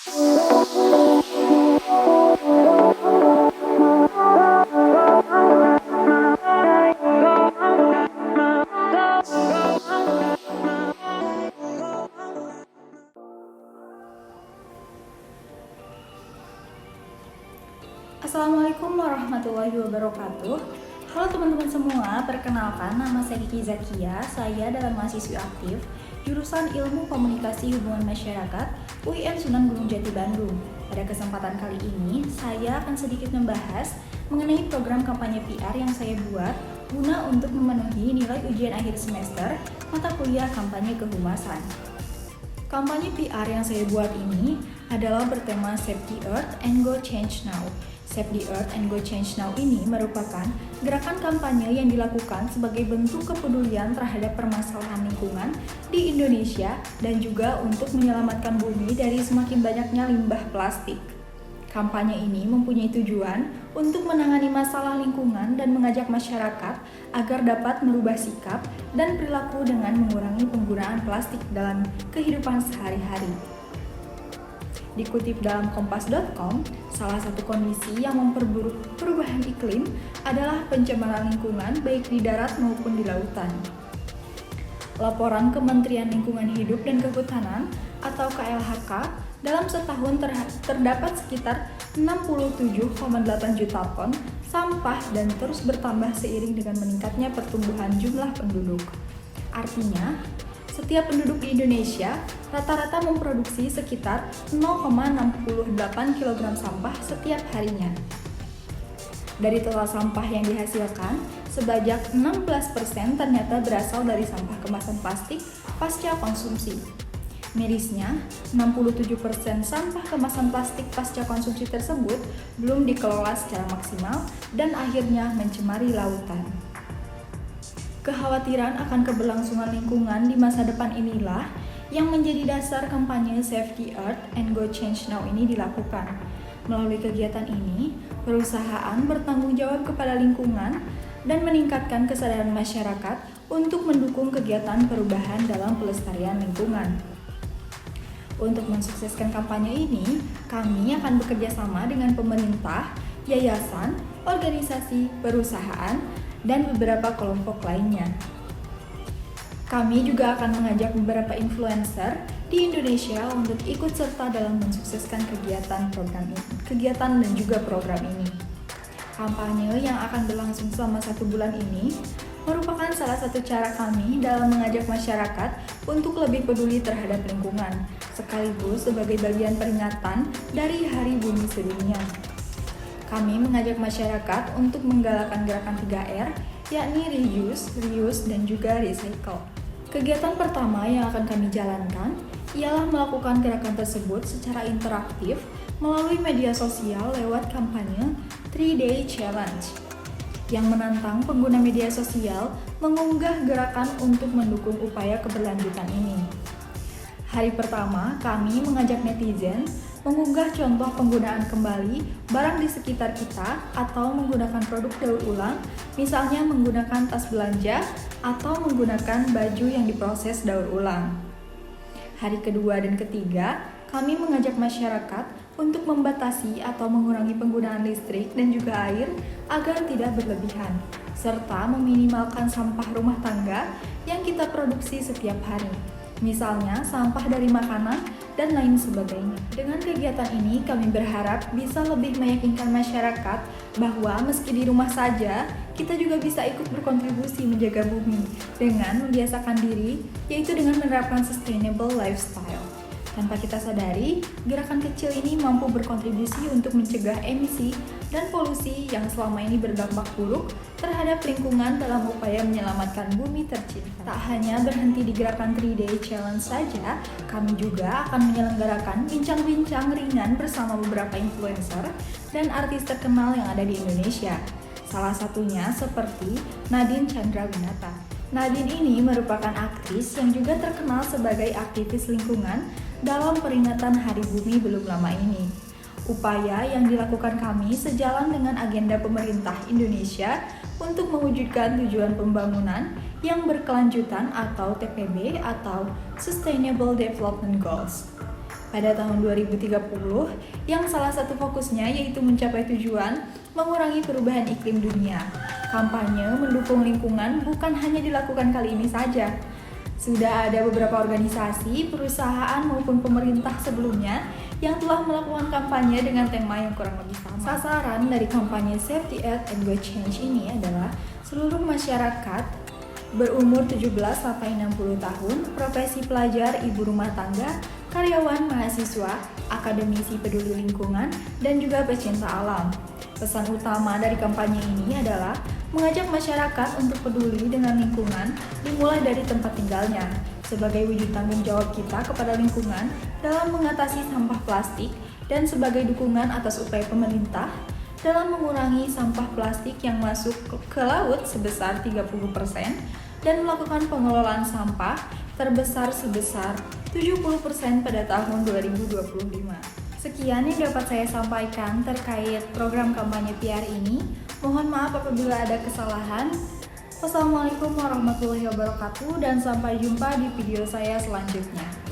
Assalamualaikum warahmatullahi wabarakatuh. Halo teman-teman semua, perkenalkan nama saya Kiki Zakia. Saya adalah mahasiswi aktif jurusan Ilmu Komunikasi Hubungan Masyarakat UIN Sunan Gunung Jati Bandung. Pada kesempatan kali ini, saya akan sedikit membahas mengenai program kampanye PR yang saya buat guna untuk memenuhi nilai ujian akhir semester mata kuliah kampanye kehumasan. Kampanye PR yang saya buat ini adalah bertema Save the Earth and Go Change Now. Save the Earth and Go Change Now ini merupakan gerakan kampanye yang dilakukan sebagai bentuk kepedulian terhadap permasalahan lingkungan di Indonesia dan juga untuk menyelamatkan bumi dari semakin banyaknya limbah plastik. Kampanye ini mempunyai tujuan untuk menangani masalah lingkungan dan mengajak masyarakat agar dapat merubah sikap dan perilaku dengan mengurangi penggunaan plastik dalam kehidupan sehari-hari. Dikutip dalam kompas.com, salah satu kondisi yang memperburuk perubahan iklim adalah pencemaran lingkungan baik di darat maupun di lautan. Laporan Kementerian Lingkungan Hidup dan Kehutanan atau KLHK, dalam setahun terdapat sekitar 67,8 juta ton sampah dan terus bertambah seiring dengan meningkatnya pertumbuhan jumlah penduduk. Artinya, setiap penduduk di Indonesia rata-rata memproduksi sekitar 0,68 kg sampah setiap harinya. Dari total sampah yang dihasilkan, sebanyak 16% ternyata berasal dari sampah kemasan plastik pasca konsumsi. Mirisnya, 67% sampah kemasan plastik pasca konsumsi tersebut belum dikelola secara maksimal dan akhirnya mencemari lautan. Kekhawatiran akan keberlangsungan lingkungan di masa depan inilah yang menjadi dasar kampanye Save the Earth and Go Change Now ini dilakukan. Melalui kegiatan ini, perusahaan bertanggung jawab kepada lingkungan dan meningkatkan kesadaran masyarakat untuk mendukung kegiatan perubahan dalam pelestarian lingkungan. Untuk mensukseskan kampanye ini, kami akan bekerja sama dengan pemerintah, yayasan, organisasi, perusahaan, dan beberapa kelompok lainnya. Kami juga akan mengajak beberapa influencer di Indonesia untuk ikut serta dalam mensukseskan kegiatan dan juga program ini. Kampanye yang akan berlangsung selama 1 bulan ini merupakan salah satu cara kami dalam mengajak masyarakat untuk lebih peduli terhadap lingkungan, sekaligus sebagai bagian peringatan dari Hari Bumi Sedunia. Kami mengajak masyarakat untuk menggalakkan gerakan 3R, yakni reuse, dan juga recycle. Kegiatan pertama yang akan kami jalankan ialah melakukan gerakan tersebut secara interaktif melalui media sosial lewat kampanye 3-Day Challenge, yang menantang pengguna media sosial mengunggah gerakan untuk mendukung upaya keberlanjutan ini. Hari pertama, kami mengajak netizen mengunggah contoh penggunaan kembali barang di sekitar kita atau menggunakan produk daur ulang, misalnya menggunakan tas belanja atau menggunakan baju yang diproses daur ulang. Hari kedua dan ketiga, kami mengajak masyarakat untuk membatasi atau mengurangi penggunaan listrik dan juga air agar tidak berlebihan, serta meminimalkan sampah rumah tangga yang kita produksi setiap hari. Misalnya sampah dari makanan dan lain sebagainya. Dengan kegiatan ini kami berharap bisa lebih meyakinkan masyarakat bahwa meski di rumah saja, kita juga bisa ikut berkontribusi menjaga bumi dengan membiasakan diri, yaitu dengan menerapkan sustainable lifestyle. Tanpa kita sadari, gerakan kecil ini mampu berkontribusi untuk mencegah emisi dan polusi yang selama ini berdampak buruk terhadap lingkungan dalam upaya menyelamatkan bumi tercinta. Tak hanya berhenti di gerakan 3-Day Challenge saja, kami juga akan menyelenggarakan bincang-bincang ringan bersama beberapa influencer dan artis terkenal yang ada di Indonesia. Salah satunya seperti Nadine Chandrawinata. Nadine ini merupakan aktris yang juga terkenal sebagai aktivis lingkungan dalam peringatan Hari Bumi belum lama ini. Upaya yang dilakukan kami sejalan dengan agenda pemerintah Indonesia untuk mewujudkan tujuan pembangunan yang berkelanjutan atau TPB atau Sustainable Development Goals. pada tahun 2030 yang salah satu fokusnya yaitu mencapai tujuan mengurangi perubahan iklim dunia. Kampanye mendukung lingkungan bukan hanya dilakukan kali ini saja. Sudah ada beberapa organisasi, perusahaan maupun pemerintah sebelumnya yang telah melakukan kampanye dengan tema yang kurang lebih sama. Sasaran dari kampanye Save the Earth and Go Change ini adalah seluruh masyarakat berumur 17-60 tahun, profesi pelajar, ibu rumah tangga, karyawan, mahasiswa, akademisi peduli lingkungan, dan juga pecinta alam. Pesan utama dari kampanye ini adalah mengajak masyarakat untuk peduli dengan lingkungan dimulai dari tempat tinggalnya, sebagai wujud tanggung jawab kita kepada lingkungan dalam mengatasi sampah plastik dan sebagai dukungan atas upaya pemerintah dalam mengurangi sampah plastik yang masuk ke laut sebesar 30% dan melakukan pengelolaan sampah terbesar sebesar 70% pada tahun 2025. Sekian yang dapat saya sampaikan terkait program kampanye PR ini. Mohon maaf apabila ada kesalahan. Wassalamualaikum warahmatullahi wabarakatuh dan sampai jumpa di video saya selanjutnya.